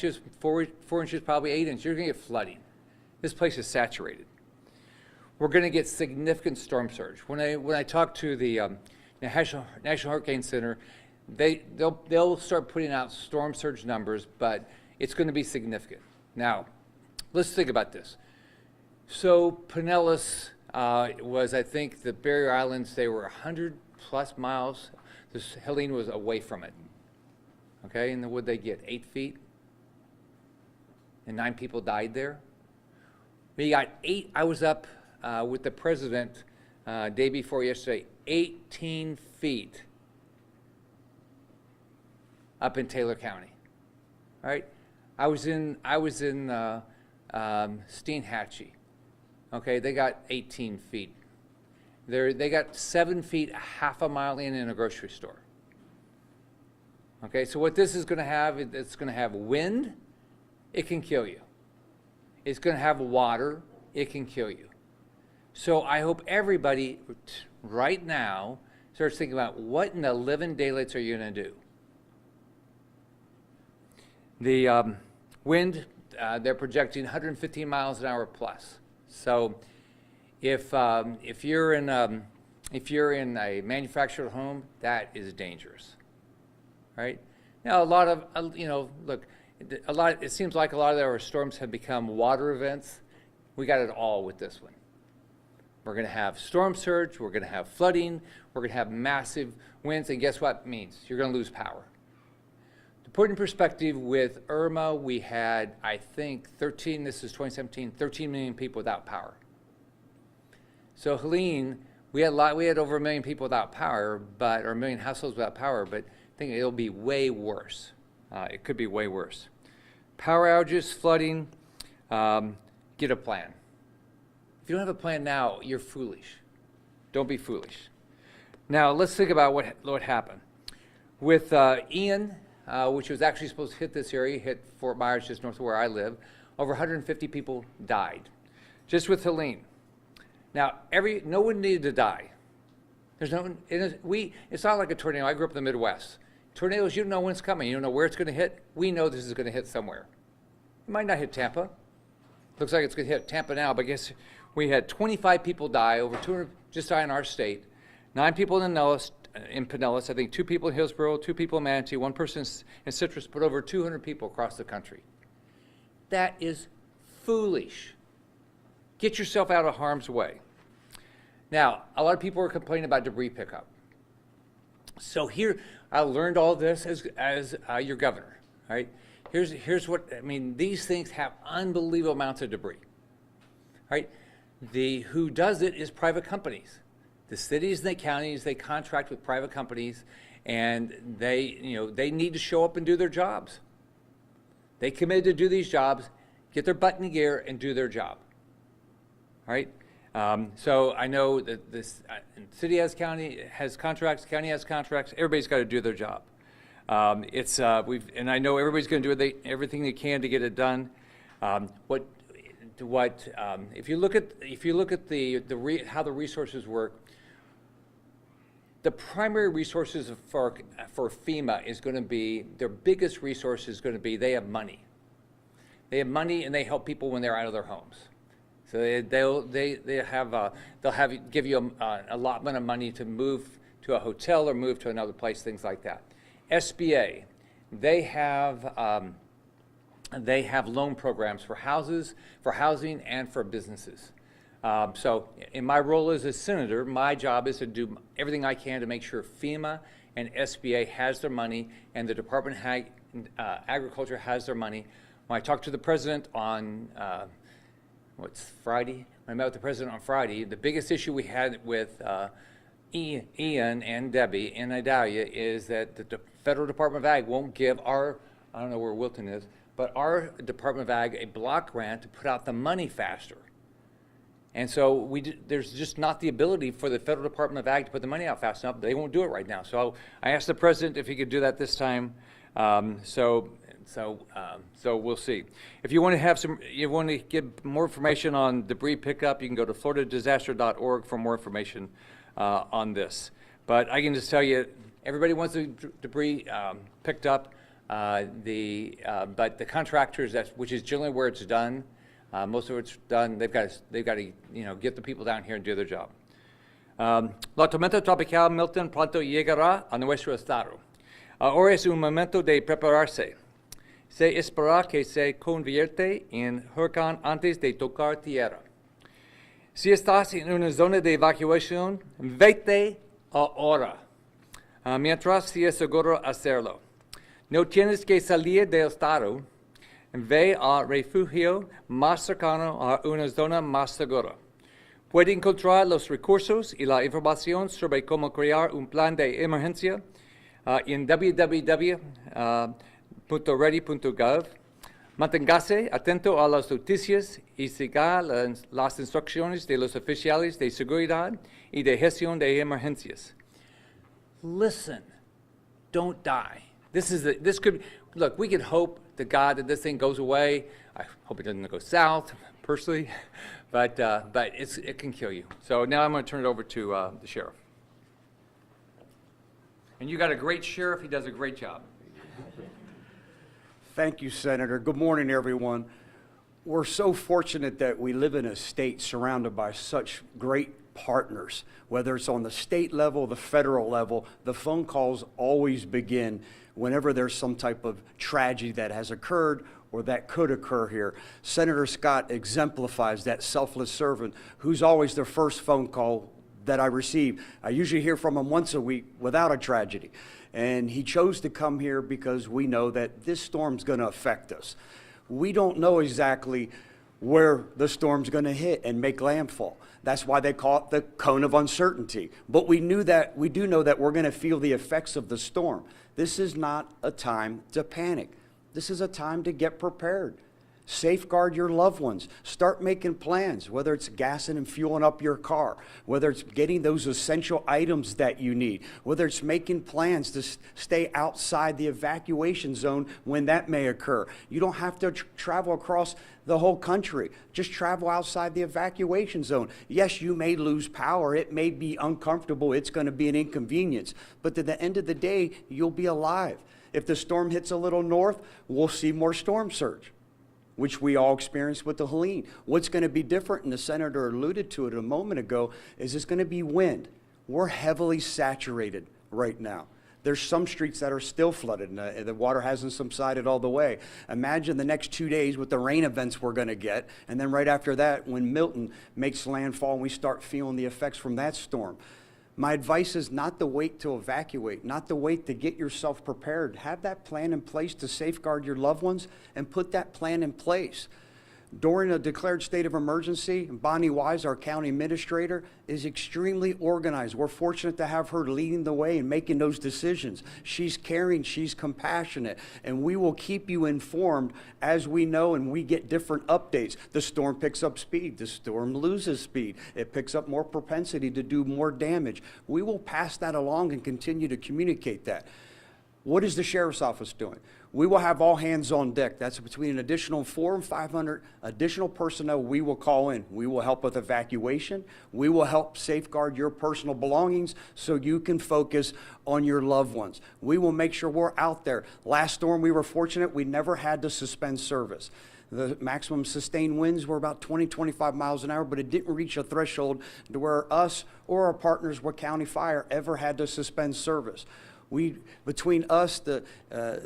inches, 4 inches, probably 8 inches, you're going to get flooding. This place is saturated. We're going to get significant storm surge. When I talk to the National Hurricane Center, they'll start putting out storm surge numbers, but it's going to be significant. Now, let's think about this. So Pinellas was, I think, the barrier islands, they were 100 plus miles. This Helene was away from it. Okay, and then would they get 8 feet? And 9 people died there. We got 8, I was up with the president day before yesterday, 18 feet up in Taylor County. All right, I was in Steinhatchee. Okay, they got 18 feet. They got 7 feet, half a mile in a grocery store. Okay, so what this is going to have, it's going to have wind, it can kill you. It's going to have water, it can kill you. So I hope everybody right now starts thinking about what in the living daylights are you going to do? The wind, they're projecting 115 miles an hour plus. So if you're in a manufactured home, that is dangerous. Right? Now, a lot of, look, it seems like a lot of our storms have become water events. We got it all with this one. We're going to have storm surge, we're going to have flooding, we're going to have massive winds, and guess what it means? You're going to lose power. To put in perspective, with Irma, we had, I think, this is 2017, 13 million people without power. So Helene, we had over 1 million people without power, or 1 million households without power, but I think it'll be way worse. It could be way worse. Power outages, flooding, get a plan. If you don't have a plan now, you're foolish. Don't be foolish. Now, let's think about what happened. With Ian, which was actually supposed to hit this area, hit Fort Myers, just north of where I live, over 150 people died. Just with Helene. Now, no one needed to die. It's not like a tornado. I grew up in the Midwest. Tornadoes, you don't know when it's coming. You don't know where it's going to hit. We know this is going to hit somewhere. It might not hit Tampa. Looks like it's going to hit Tampa now, but guess we had 25 people die, over 200 just die in our state, 9 people in Pinellas, I think 2 people in Hillsborough, 2 people in Manatee, 1 person in Citrus, but over 200 people across the country. That is foolish. Get yourself out of harm's way. Now, a lot of people are complaining about debris pickup. So here, I learned all this as your governor, right? Here's what, I mean, these things have unbelievable amounts of debris, right? Who does it is private companies. The cities and the counties, they contract with private companies, and they need to show up and do their jobs. They committed to do these jobs, get their butt in gear, and do their job, right? So I know that this city has contracts, county has contracts. Everybody's got to do their job. And I know everybody's going to do everything they can to get it done. If you look at how the resources work, the primary resources for FEMA is going to be, their biggest resource is going to be they have money. They have money and they help people when they're out of their homes. So they'll give you an allotment of money to move to a hotel or move to another place, things like that. SBA, they have loan programs for housing, and for businesses. So in my role as a senator, my job is to do everything I can to make sure FEMA and SBA has their money and the Department of Agriculture has their money. When I talked to the president on, Friday? When I met with the president on Friday, the biggest issue we had with Ian and Debbie and Idalia is that the Federal Department of Ag won't give I don't know where Wilton is, but our Department of Ag a block grant to put out the money faster. And so there's just not the ability for the Federal Department of Ag to put the money out fast enough. They won't do it right now. So I asked the president if he could do that this time. So we'll see. If you want to get more information on debris pickup, you can go to floridadisaster.org for more information on this. But I can just tell you, everybody wants the debris picked up. But the contractors, which is generally where it's done, most of it's done. They've got to get the people down here and do their job. La tormenta tropical Milton pronto llegará a nuestro estado. Ahora es un momento de prepararse. Se espera que se convierte en huracán antes de tocar tierra. Si estás en una zona de evacuación, vete ahora, mientras sea seguro hacerlo. No tienes que salir del estado. Ve al refugio más cercano a una zona más segura. Puede encontrar los recursos y la información sobre cómo crear un plan de emergencia en www.ready.gov. Manténgase atento a las noticias y siga las instrucciones de los oficiales de seguridad y de gestión de emergencias. Listen, don't die. Look, we could hope to God that this thing goes away. I hope it doesn't go south, personally, but it can kill you. So now I'm going to turn it over to the sheriff. And you got a great sheriff. He does a great job. Thank you, Senator. Good morning, everyone. We're so fortunate that we live in a state surrounded by such great partners. Whether it's on the state level, the federal level, the phone calls always begin whenever there's some type of tragedy that has occurred or that could occur here. Senator Scott exemplifies that selfless servant who's always the first phone call that I receive. I usually hear from him once a week without a tragedy. And he chose to come here because we know that this storm's going to affect us. We don't know exactly where the storm's going to hit and make landfall. That's why they call it the cone of uncertainty. But we do know that we're going to feel the effects of the storm. This is not a time to panic. This is a time to get prepared. Safeguard your loved ones. Start making plans, whether it's gassing and fueling up your car, whether it's getting those essential items that you need, whether it's making plans to stay outside the evacuation zone when that may occur. You don't have to travel across the whole country. Just travel outside the evacuation zone. Yes, you may lose power. It may be uncomfortable. It's going to be an inconvenience. But at the end of the day, you'll be alive. If the storm hits a little north, we'll see more storm surge, which we all experienced with the Helene. What's going to be different, and the senator alluded to it a moment ago, is it's going to be wind. We're heavily saturated right now. There's some streets that are still flooded, and the water hasn't subsided all the way. Imagine the next 2 days with the rain events we're going to get, and then right after that, when Milton makes landfall and we start feeling the effects from that storm. My advice is not to wait to evacuate, not to wait to get yourself prepared. Have that plan in place to safeguard your loved ones, and put that plan in place. During a declared state of emergency, Bonnie Wise, our county administrator, is extremely organized. We're fortunate to have her leading the way and making those decisions. She's caring, she's compassionate, and we will keep you informed as we know and we get different updates. The storm picks up speed, the storm loses speed, it picks up more propensity to do more damage. We will pass that along and continue to communicate that. What is the sheriff's office doing? We will have all hands on deck. That's between an additional 400 and 500 additional personnel we will call in. We will help with evacuation. We will help safeguard your personal belongings so you can focus on your loved ones. We will make sure we're out there. Last storm, we were fortunate. We never had to suspend service. The maximum sustained winds were about 20, 25 miles an hour, but it didn't reach a threshold to where us or our partners with County Fire ever had to suspend service. Between us, the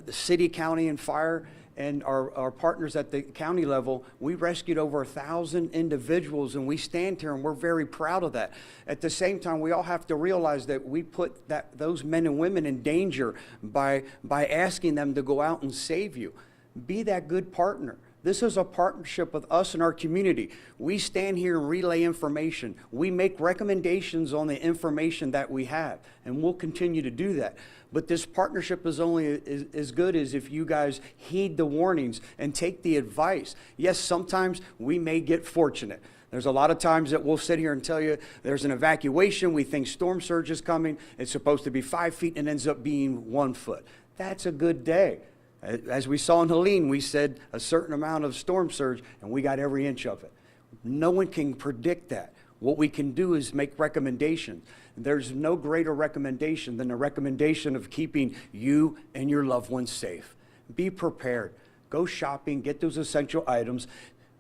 city, county, and fire, and our partners at the county level, we rescued over 1,000 individuals, and we stand here and we're very proud of that. At the same time, we all have to realize that we put those men and women in danger by asking them to go out and save you. Be that good partner. This is a partnership with us and our community. We stand here and relay information. We make recommendations on the information that we have, and we'll continue to do that. But this partnership is only as good as if you guys heed the warnings and take the advice. Yes, sometimes we may get fortunate. There's a lot of times that we'll sit here and tell you there's an evacuation, we think storm surge is coming, it's supposed to be 5 feet and ends up being 1 foot. That's a good day. As we saw in Helene, we said a certain amount of storm surge, and we got every inch of it. No one can predict that. What we can do is make recommendations. There's no greater recommendation than the recommendation of keeping you and your loved ones safe. be prepared. Go shopping, get those essential items,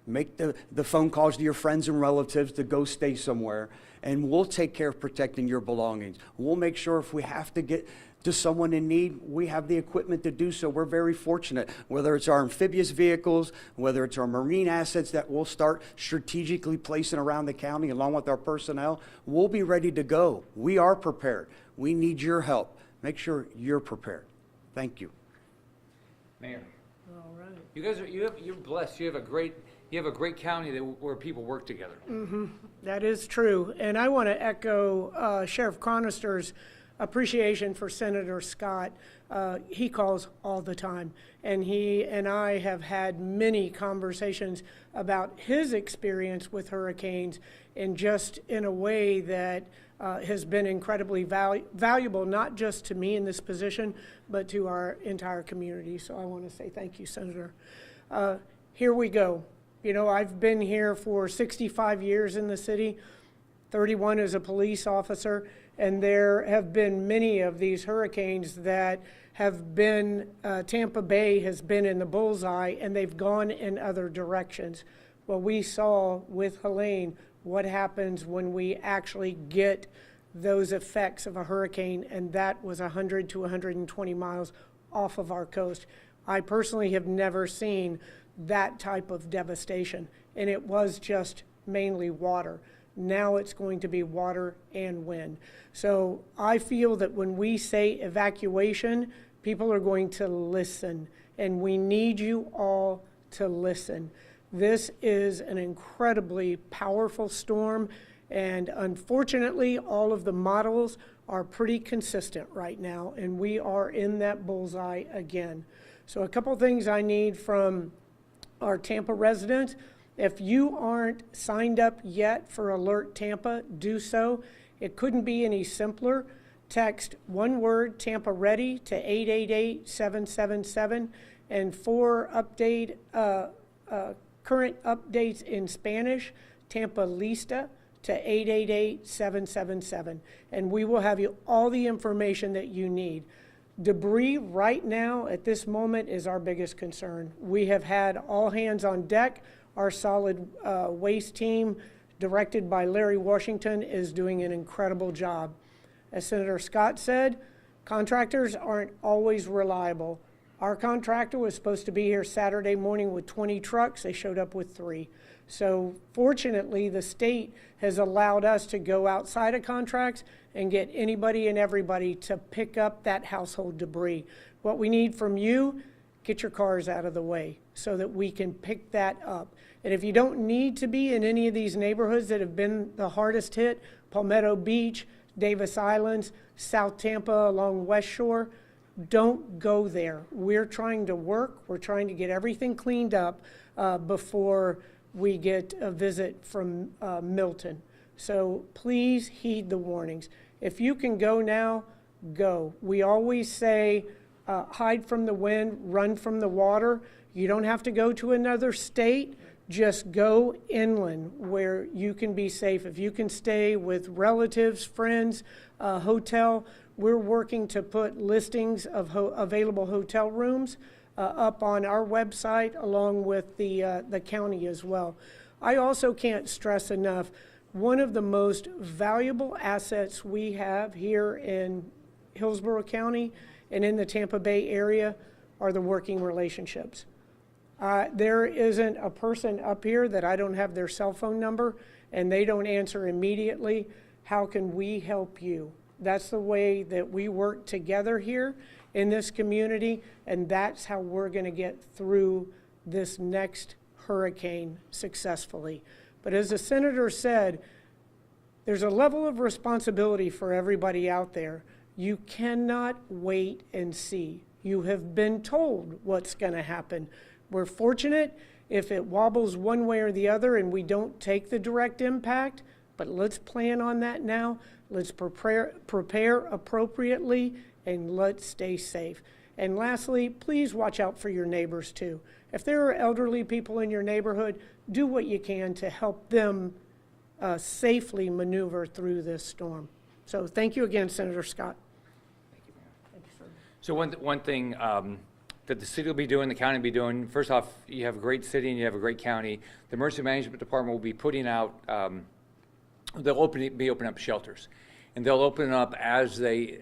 make the phone calls to your friends and relatives to go stay somewhere, and we'll take care of protecting your belongings. We'll make sure if we have to get to someone in need, we have the equipment to do so. We're very fortunate, whether it's our amphibious vehicles, whether it's our marine assets that we'll start strategically placing around the county along with our personnel, we'll be ready to go. We are prepared. We need your help. Make sure you're prepared. Thank you. Mayor, All right. you guys you're blessed. You have a great county where people work together. That is true. And I want to echo Sheriff Chronister's appreciation for Senator Scott. He calls all the time, and he and I have had many conversations about his experience with hurricanes, and just in a way that has been incredibly valuable, not just to me in this position, but to our entire community. So I want to say thank you, Senator. Here we go. You know, I've been here for 65 years in the city, 31 as a police officer, and there have been many of these hurricanes that have been, Tampa Bay has been in the bullseye, and they've gone in other directions. Well, we saw with Helene what happens when we actually get those effects of a hurricane, and that was 100 to 120 miles off of our coast. I personally have never seen that type of devastation, and it was just mainly water. Now it's going to be water and wind. So I feel that when we say evacuation, people are going to listen, and we need you all to listen. This is an incredibly powerful storm, and unfortunately, all of the models are pretty consistent right now, and we are in that bullseye again. So a couple things I need from our Tampa residents. If you aren't signed up yet for Alert Tampa, do so. It couldn't be any simpler. Text one word, Tampa Ready, to 888-777, and for current updates in Spanish, Tampa Lista, to 888-777. And we will have you all the information that you need. Debris right now at this moment is our biggest concern. We have had all hands on deck. Our solid waste team, directed by Larry Washington, is doing an incredible job. As Senator Scott said, contractors aren't always reliable. Our contractor was supposed to be here Saturday morning with 20 trucks. They showed up with 3. So fortunately, the state has allowed us to go outside of contracts and get anybody and everybody to pick up that household debris. What we need from you, get your cars out of the way so that we can pick that up. And if you don't need to be in any of these neighborhoods that have been the hardest hit, Palmetto Beach, Davis Islands, South Tampa along West Shore, don't go there. We're trying to work. We're trying to get everything cleaned up before we get a visit from Milton. So please heed the warnings. If you can go now, go. We always say, hide from the wind, run from the water. You don't have to go to another state. Just go inland where you can be safe. If you can stay with relatives, friends, hotel, we're working to put listings of available hotel rooms up on our website along with the county as well. I also can't stress enough, one of the most valuable assets we have here in Hillsborough County and in the Tampa Bay area are the working relationships. There isn't a person up here that I don't have their cell phone number and they don't answer immediately. How can we help you? That's the way that we work together here in this community, and that's how we're going to get through this next hurricane successfully. But as the senator said, there's a level of responsibility for everybody out there. You cannot wait and see. You have been told what's going to happen. We're fortunate if it wobbles one way or the other and we don't take the direct impact, but let's plan on that now. Let's prepare appropriately, and let's stay safe. And lastly, please watch out for your neighbors too. If there are elderly people in your neighborhood, do what you can to help them safely maneuver through this storm. So thank you again, Senator Scott. Thank you, Mayor. So one thing that the city will be doing, the county will be doing. First off, you have a great city and you have a great county. The emergency management department will be putting out, they'll be opening up shelters. And they'll open it up as they,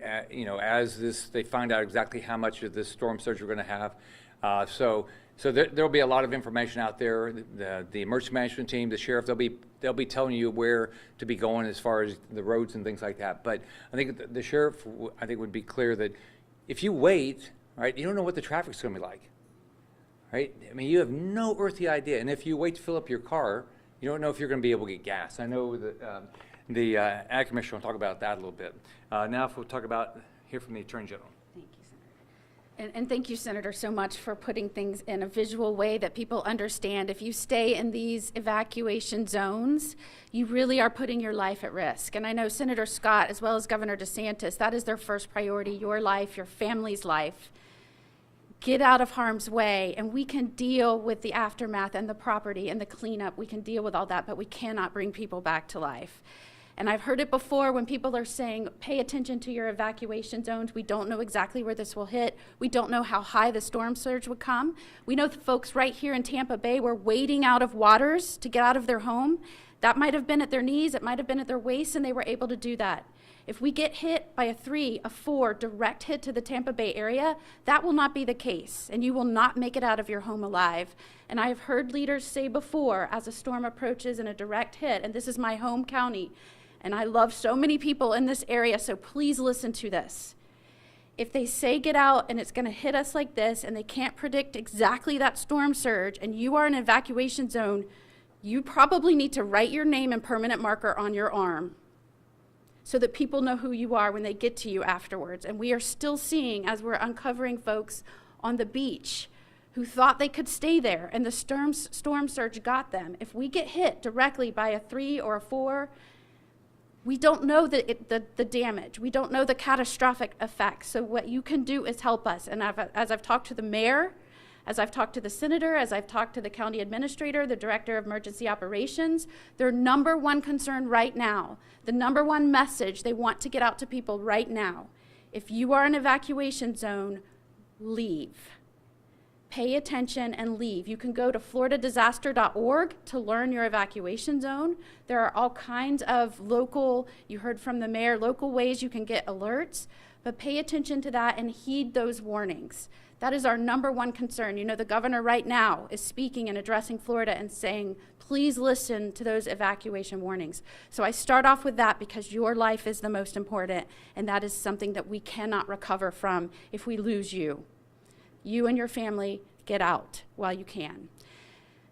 they find out exactly how much of this storm surge we're going to have. So there'll be a lot of information out there. The emergency management team, the sheriff, they'll be telling you where to be going as far as the roads and things like that. But I think the sheriff, would be clear that if you wait, right, you don't know what the traffic's going to be like, right? I mean, you have no earthly idea. And if you wait to fill up your car, you don't know if you're going to be able to get gas. I know that the Ag Commissioner will talk about that a little bit. Now, if we'll hear from the Attorney General. Thank you, Senator. And thank you, Senator, so much for putting things in a visual way that people understand. If you stay in these evacuation zones, you really are putting your life at risk. And I know Senator Scott, as well as Governor DeSantis, that is their first priority, your life, your family's life. Get out of harm's way, and we can deal with the aftermath and the property and the cleanup. We can deal with all that, but we cannot bring people back to life. And I've heard it before when people are saying, pay attention to your evacuation zones. We don't know exactly where this will hit. We don't know how high the storm surge would come. We know the folks right here in Tampa Bay were wading out of waters to get out of their home. That might have been at their knees, it might have been at their waist, and they were able to do that. If we get hit by a 3, a 4 direct hit to the Tampa Bay area, that will not be the case, and you will not make it out of your home alive. And I have heard leaders say before, as a storm approaches and a direct hit, and this is my home county, and I love so many people in this area, so please listen to this. If they say get out and it's going to hit us like this, and they can't predict exactly that storm surge, and you are in an evacuation zone, you probably need to write your name and permanent marker on your arm so that people know who you are when they get to you afterwards. And we are still seeing, as we're uncovering folks on the beach who thought they could stay there, and the storm surge got them. If we get hit directly by a 3 or a 4, we don't know the damage. We don't know the catastrophic effects. So what you can do is help us. And as I've talked to the mayor, as I've talked to the senator, as I've talked to the county administrator, the director of emergency operations, their number one concern right now, the number one message they want to get out to people right now, if you are in an evacuation zone, leave. Pay attention and leave. You can go to floridadisaster.org to learn your evacuation zone. There are all kinds of local, you heard from the mayor, local ways you can get alerts, but pay attention to that and heed those warnings. That is our number one concern. You know, the governor right now is speaking and addressing Florida and saying, please listen to those evacuation warnings. So I start off with that because your life is the most important, and that is something that we cannot recover from if we lose you. You and your family, get out while you can.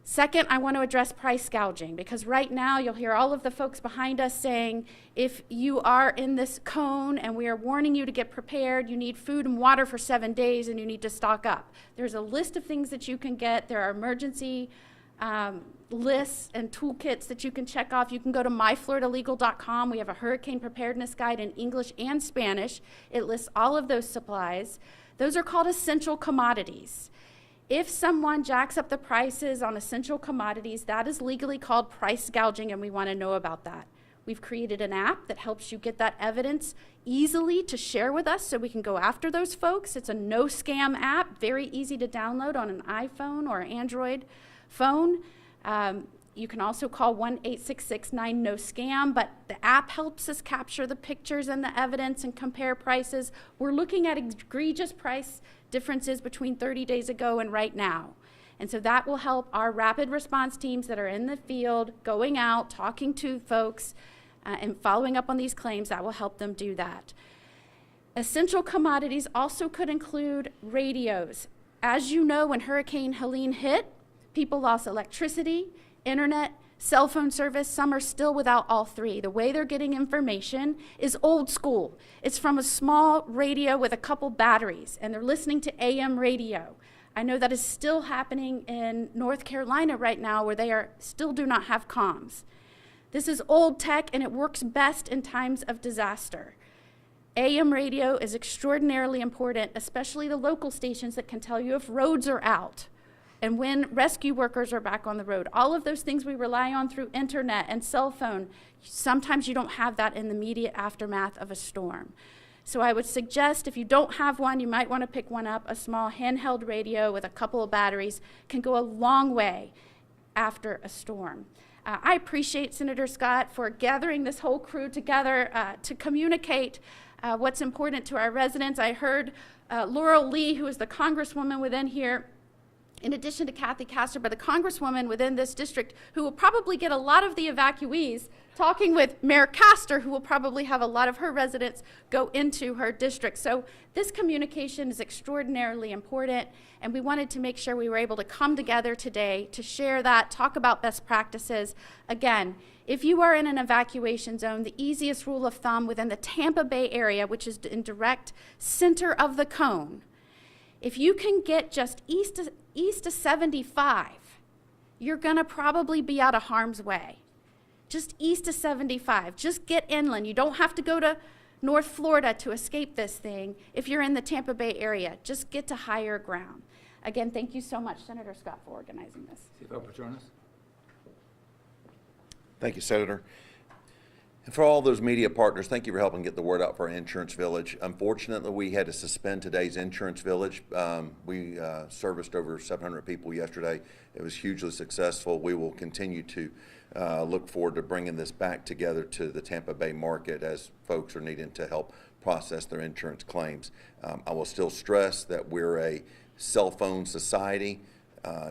Second, I want to address price gouging, because right now you'll hear all of the folks behind us saying, if you are in this cone and we are warning you to get prepared, you need food and water for 7 days and you need to stock up. There's a list of things that you can get. There are emergency lists and toolkits that you can check off. You can go to myfloridalegal.com. We have a hurricane preparedness guide in English and Spanish. It lists all of those supplies. Those are called essential commodities. If someone jacks up the prices on essential commodities, that is legally called price gouging, and we want to know about that. We've created an app that helps you get that evidence easily to share with us so we can go after those folks. It's a no-scam app, very easy to download on an iPhone or Android phone. You can also call 1-866-9-NO-SCAM, but the app helps us capture the pictures and the evidence and compare prices. We're looking at egregious price differences between 30 days ago and right now. And so that will help our rapid response teams that are in the field, going out, talking to folks, and following up on these claims. That will help them do that. Essential commodities also could include radios. As you know, when Hurricane Helene hit, people lost electricity, internet, cell phone service. Some are still without all three. The way they're getting information is old school. It's from a small radio with a couple batteries, and they're listening to AM radio. I know that is still happening in North Carolina right now, where they still do not have comms. This is old tech, and it works best in times of disaster. AM radio is extraordinarily important, especially the local stations that can tell you if roads are out and when rescue workers are back on the road. All of those things we rely on through internet and cell phone. Sometimes you don't have that in the immediate aftermath of a storm. So I would suggest if you don't have one, you might want to pick one up. A small handheld radio with a couple of batteries can go a long way after a storm. I appreciate Senator Scott for gathering this whole crew together to communicate what's important to our residents. I heard Laurel Lee, who is the congresswoman within here, in addition to Kathy Castor, but the congresswoman within this district who will probably get a lot of the evacuees, talking with Mayor Castor, who will probably have a lot of her residents go into her district. So this communication is extraordinarily important, and we wanted to make sure we were able to come together today to share that, talk about best practices. Again, if you are in an evacuation zone, the easiest rule of thumb within the Tampa Bay area, which is in direct center of the cone, if you can get just east of 75, you're gonna probably be out of harm's way. Just east of 75, just get inland. You don't have to go to North Florida to escape this thing. If you're in the Tampa Bay area, just get to higher ground. Again, thank you so much, Senator Scott, for organizing this. Thank you, Senator. And for all those media partners, thank you for helping get the word out for our Insurance Village. Unfortunately, we had to suspend today's Insurance Village. We serviced over 700 people yesterday. It was hugely successful. We will continue to look forward to bringing this back together to the Tampa Bay market as folks are needing to help process their insurance claims. I will still stress that we're a cell phone society.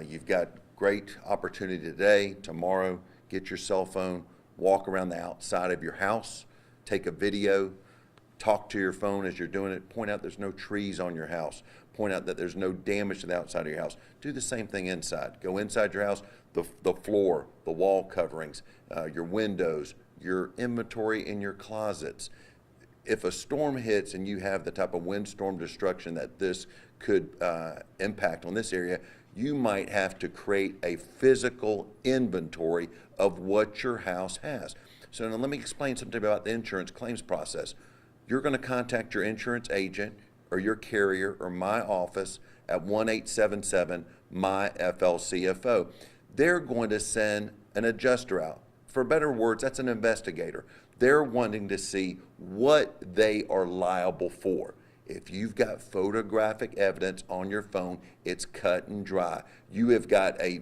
You've got great opportunity today, tomorrow. Get your cell phone, walk around the outside of your house, take a video, talk to your phone as you're doing it, point out there's no trees on your house, point out that there's no damage to the outside of your house. Do the same thing inside. Go inside your house, the floor, the wall coverings, your windows, your inventory in your closets. If a storm hits and you have the type of windstorm destruction that this could impact on this area, you might have to create a physical inventory of what your house has. So now let me explain something about the insurance claims process. You're going to contact your insurance agent or your carrier or my office at 1-877-MY-FLCFO. They're going to send an adjuster out. For better words, that's an investigator. They're wanting to see what they are liable for. If you've got photographic evidence on your phone, it's cut and dry. You have got a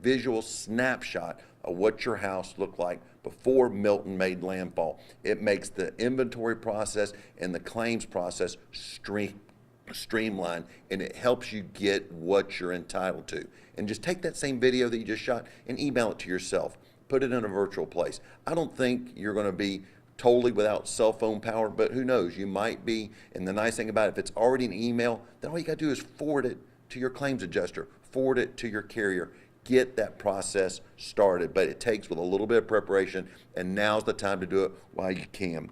visual snapshot of what your house looked like before Milton made landfall. It makes the inventory process and the claims process streamlined, and it helps you get what you're entitled to. And just take that same video that you just shot and email it to yourself. Put it in a virtual place. I don't think you're going to be totally without cell phone power, but who knows, you might be. And the nice thing about it, if it's already an email, then all you got to do is forward it to your claims adjuster, forward it to your carrier, get that process started. But it takes with a little bit of preparation, and now's the time to do it while you can.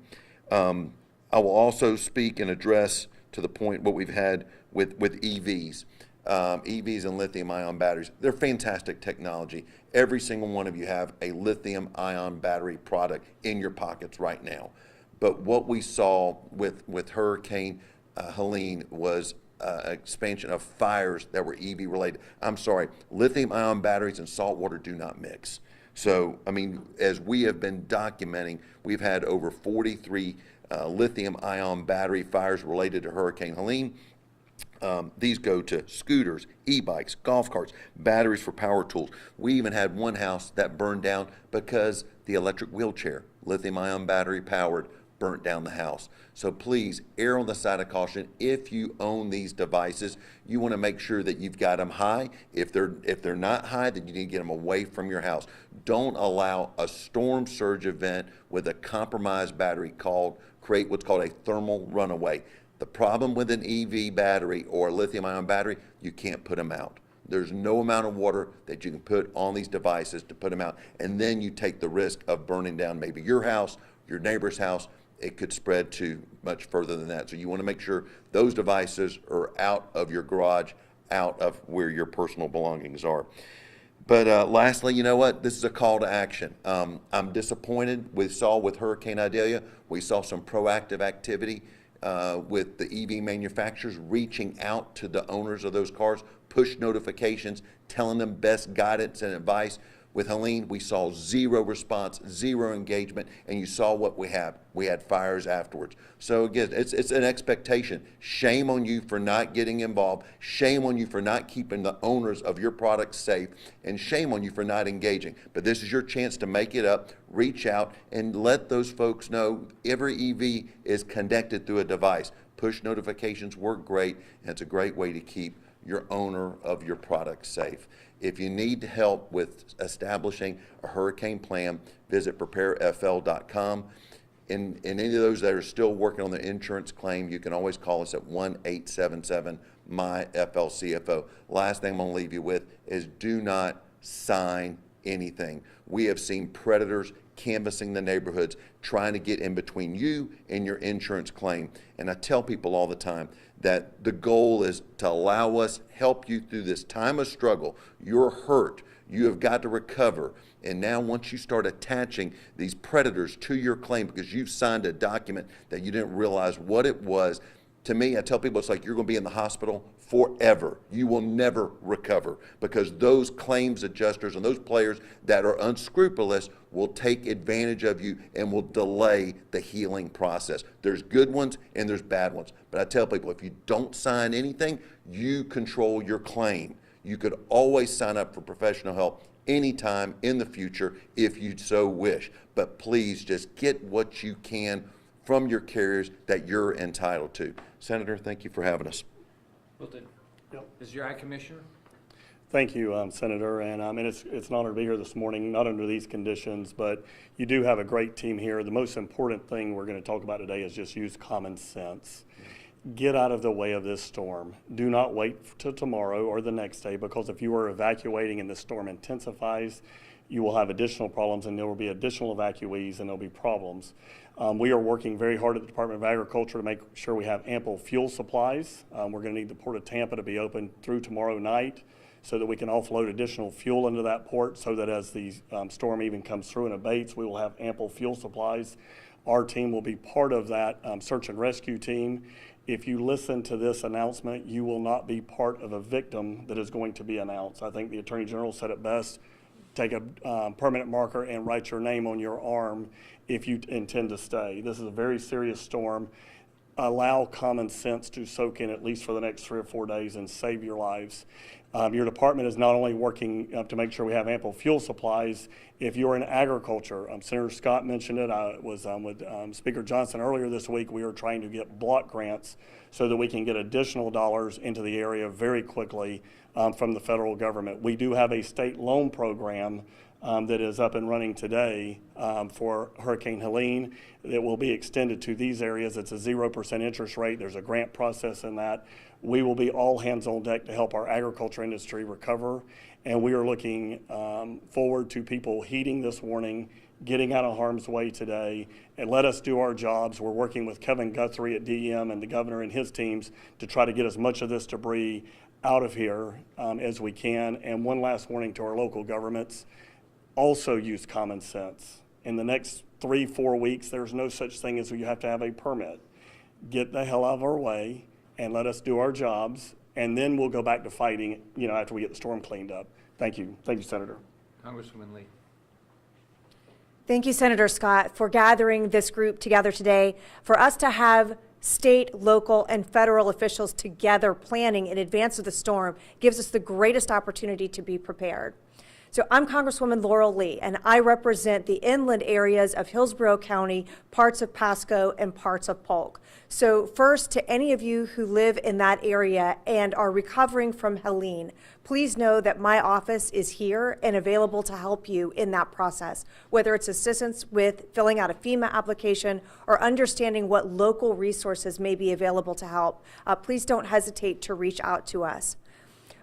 I will also speak and address to the point what we've had with EVs. EVs and lithium-ion batteries. They're fantastic technology. Every single one of you have a lithium-ion battery product in your pockets right now. But what we saw with Hurricane Helene was expansion of fires that were EV related. I'm sorry, lithium-ion batteries and salt water do not mix. So, I mean, as we have been documenting, we've had over 43 lithium-ion battery fires related to Hurricane Helene. These go to scooters, e-bikes, golf carts, batteries for power tools. We even had one house that burned down because the electric wheelchair, lithium-ion battery powered, burnt down the house. So please err on the side of caution. If you own these devices, you want to make sure that you've got them high. If they're not high, then you need to get them away from your house. Don't allow a storm surge event with a compromised battery create what's called a thermal runaway. The problem with an EV battery or a lithium-ion battery, you can't put them out. There's no amount of water that you can put on these devices to put them out, and then you take the risk of burning down maybe your house, your neighbor's house. It could spread to much further than that. So you want to make sure those devices are out of your garage, out of where your personal belongings are. But lastly, you know what? This is a call to action. I'm disappointed. We saw with Hurricane Idalia, we saw some proactive activity with the EV manufacturers reaching out to the owners of those cars, push notifications, telling them best guidance and advice. With Helene, we saw zero response, zero engagement, and you saw what we had. We had fires afterwards. So again, it's an expectation. Shame on you for not getting involved. Shame on you for not keeping the owners of your products safe, and shame on you for not engaging. But this is your chance to make it up, reach out, and let those folks know every EV is connected through a device. Push notifications work great, and it's a great way to keep your owner of your product safe. If you need help with establishing a hurricane plan, visit preparefl.com. In any of those that are still working on the insurance claim, you can always call us at 1-877-MY-FLCFO. Last thing I'm going to leave you with is do not sign anything. We have seen predators canvassing the neighborhoods, trying to get in between you and your insurance claim. And I tell people all the time that the goal is to allow us, help you through this time of struggle. You're hurt. You have got to recover. And now once you start attaching these predators to your claim because you've signed a document that you didn't realize what it was, to me, I tell people it's like you're going to be in the hospital forever. You will never recover because those claims adjusters and those players that are unscrupulous will take advantage of you and will delay the healing process. There's good ones and there's bad ones. But I tell people, if you don't sign anything, you control your claim. You could always sign up for professional help anytime in the future if you so wish. But please just get what you can from your carriers that you're entitled to. Senator, thank you for having us. Milton, Yep. this is your eye commissioner. Thank you, Senator, and it's an honor to be here this morning, not under these conditions, but you do have a great team here. The most important thing we're going to talk about today is just use common sense. Get out of the way of this storm. Do not wait till tomorrow or the next day, because if you are evacuating and this storm intensifies, you will have additional problems and there will be additional evacuees and there'll be problems. We are working very hard at the Department of Agriculture to make sure we have ample fuel supplies. We're going to need the Port of Tampa to be open through tomorrow night so that we can offload additional fuel into that port so that as the storm even comes through and abates, we will have ample fuel supplies. Our team will be part of that search and rescue team. If you listen to this announcement, you will not be part of a victim that is going to be announced. I think the Attorney General said it best. Take a permanent marker and write your name on your arm if you intend to stay. This is a very serious storm. Allow common sense to soak in at least for the next 3 or 4 days and save your lives. Your department is not only working to make sure we have ample fuel supplies. If you're in agriculture, Senator Scott mentioned it. I was with Speaker Johnson earlier this week. We are trying to get block grants so that we can get additional dollars into the area very quickly from the federal government. We do have a state loan program that is up and running today for Hurricane Helene that will be extended to these areas. It's a 0% interest rate. There's a grant process in that. We will be all hands on deck to help our agriculture industry recover, and we are looking forward to people heeding this warning, getting out of harm's way today, and let us do our jobs. We're working with Kevin Guthrie at DEM and the governor and his teams to try to get as much of this debris out of here as we can. And one last warning to our local governments, also use common sense. In the next 3-4 weeks, there's no such thing as you have to have a permit. Get the hell out of our way and let us do our jobs, and then we'll go back to fighting, after we get the storm cleaned up. Thank you. Thank you, Senator. Congresswoman Lee. Thank you, Senator Scott, for gathering this group together today. For us to have state, local, and federal officials together planning in advance of the storm gives us the greatest opportunity to be prepared. So I'm Congresswoman Laurel Lee, and I represent the inland areas of Hillsborough County, parts of Pasco, and parts of Polk. So first, to any of you who live in that area and are recovering from Helene, please know that my office is here and available to help you in that process, whether it's assistance with filling out a FEMA application or understanding what local resources may be available to help. Please don't hesitate to reach out to us.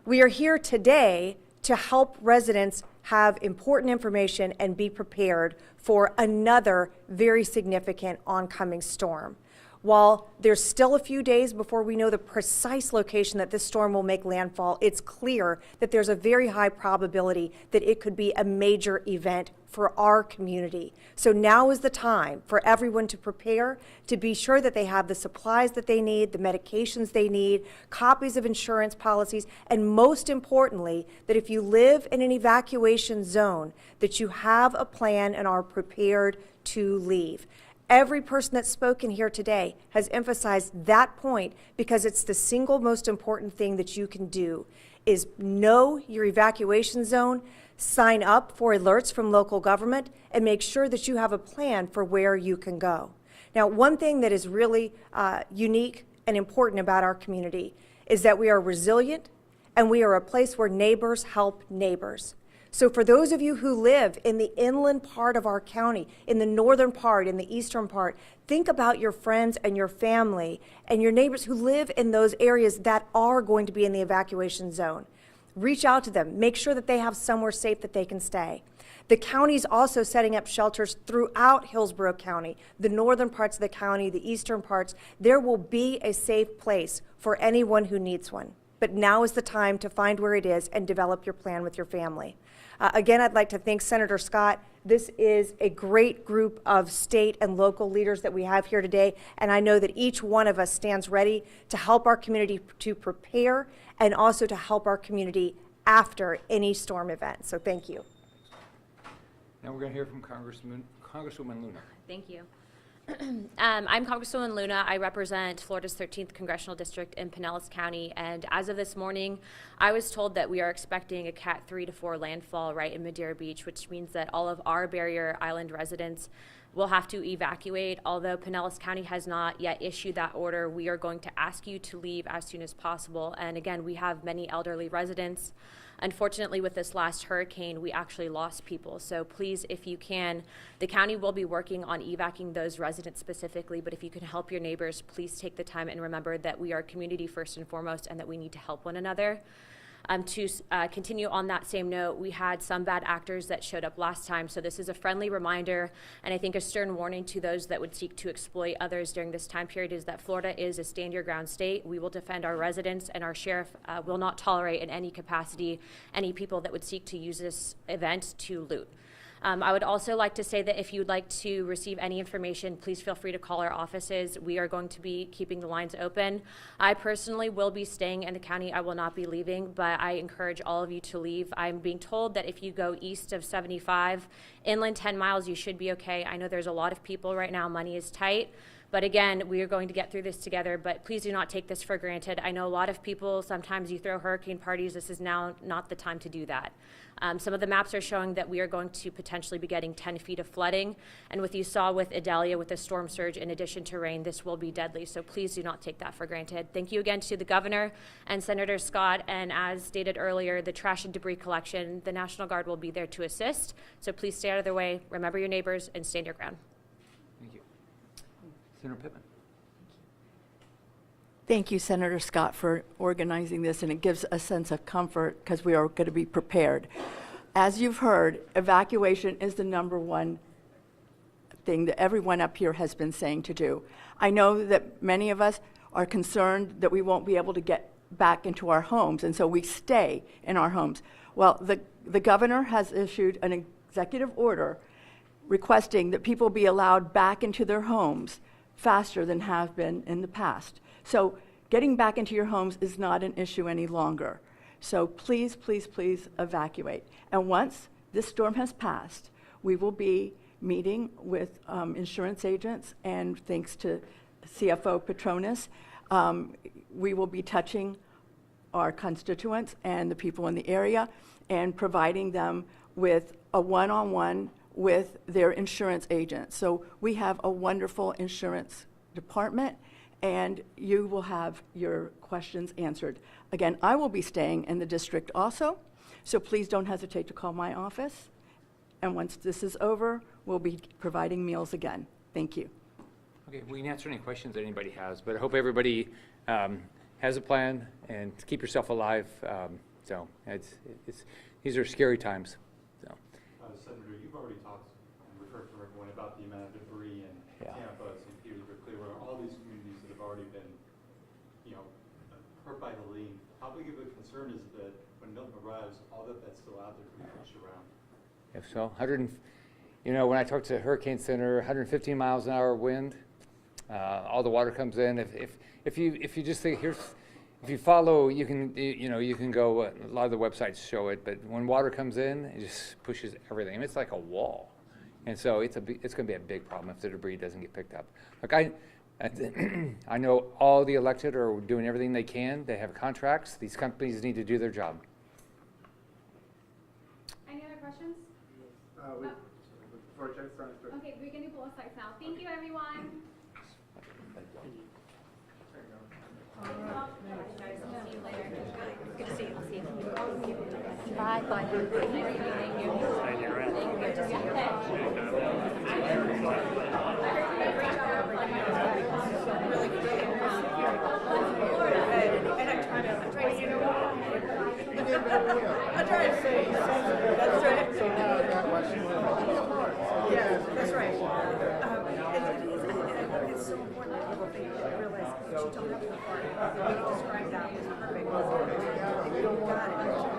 We are here today to help residents have important information and be prepared for another very significant oncoming storm. While there's still a few days before we know the precise location that this storm will make landfall, it's clear that there's a very high probability that it could be a major event for our community. So now is the time for everyone to prepare, to be sure that they have the supplies that they need, the medications they need, copies of insurance policies, and most importantly, that if you live in an evacuation zone, that you have a plan and are prepared to leave. Every person that's spoken here today has emphasized that point because it's the single most important thing that you can do is know your evacuation zone, sign up for alerts from local government, and make sure that you have a plan for where you can go. Now, one thing that is really unique and important about our community is that we are resilient and we are a place where neighbors help neighbors. So for those of you who live in the inland part of our county, in the northern part, in the eastern part, think about your friends and your family and your neighbors who live in those areas that are going to be in the evacuation zone. Reach out to them. Make sure that they have somewhere safe that they can stay. The county's also setting up shelters throughout Hillsborough County, the northern parts of the county, the eastern parts. There will be a safe place for anyone who needs one. But now is the time to find where it is and develop your plan with your family. Again, I'd like to thank Senator Scott. This is a great group of state and local leaders that we have here today, and I know that each one of us stands ready to help our community to prepare and also to help our community after any storm event. So thank you. Now we're going to hear from Congresswoman Luna. Thank you. I'm Congresswoman Luna. I represent Florida's 13th Congressional District in Pinellas County, and as of this morning, I was told that we are expecting a Cat 3 to 4 landfall right in Madeira Beach, which means that all of our barrier island residents will have to evacuate. Although Pinellas County has not yet issued that order, we are going to ask you to leave as soon as possible. And again, we have many elderly residents. Unfortunately, with this last hurricane, we actually lost people. So please, if you can, the county will be working on evacuating those residents specifically, but if you can help your neighbors, please take the time and remember that we are community first and foremost and that we need to help one another. To continue on that same note, we had some bad actors that showed up last time, so this is a friendly reminder, and I think a stern warning to those that would seek to exploit others during this time period is that Florida is a stand your ground state. We will defend our residents, and our sheriff will not tolerate in any capacity any people that would seek to use this event to loot. I would also like to say that if you'd like to receive any information, please feel free to call our offices. We are going to be keeping the lines open. I personally will be staying in the county. I will not be leaving, but I encourage all of you to leave. I'm being told that if you go east of 75, inland 10 miles, you should be okay. I know there's a lot of people right now. Money is tight. But again, we are going to get through this together, but please do not take this for granted. I know a lot of people, sometimes you throw hurricane parties. This is now not the time to do that. Some of the maps are showing that we are going to potentially be getting 10 feet of flooding. And what you saw with Idalia with the storm surge, in addition to rain, this will be deadly. So please do not take that for granted. Thank you again to the governor and Senator Scott. And as stated earlier, the trash and debris collection, the National Guard will be there to assist. So please stay out of their way, remember your neighbors, and stand your ground. Thank you. Senator Pittman. Thank you, Senator Scott, for organizing this, and it gives a sense of comfort because we are going to be prepared. As you've heard, evacuation is the #1 thing that everyone up here has been saying to do. I know that many of us are concerned that we won't be able to get back into our homes, and so we stay in our homes. Well, the governor has issued an executive order requesting that people be allowed back into their homes faster than have been in the past. So getting back into your homes is not an issue any longer. So please, please, please evacuate. And once this storm has passed, we will be meeting with insurance agents, and thanks to CFO Petronas, we will be touching our constituents and the people in the area and providing them with a one-on-one with their insurance agent. So we have a wonderful insurance department, and you will have your questions answered. Again, I will be staying in the district also, so please don't hesitate to call my office. And once this is over, we'll be providing meals again. Thank you. Okay, we can answer any questions that anybody has, but I hope everybody has a plan and keep yourself alive. So these are scary times. So. Senator, you've already talked and we've heard from everyone about the amount of debris in Tampa, St. Petersburg, Clearwater, all these communities How big of a concern is that when Milton arrives, all that's still out there to be pushed around? If so, when I talked to Hurricane Center, 115 miles an hour wind, all the water comes in. If you just think if you follow, you can go. A lot of the websites show it, but when water comes in, it just pushes everything. It's like a wall, and so it's going to be a big problem if the debris doesn't get picked up. Like I know all the elected are doing everything they can. They have contracts. These companies need to do their job. Any other questions? For Chad Chronister. Okay, we're gonna do both sides now. Thank you, everyone. Bye. Bye. Hang around. Yeah, that's right. It's so important that people think, realize that you don't have to be part of it. The way you described that was perfect. Got it.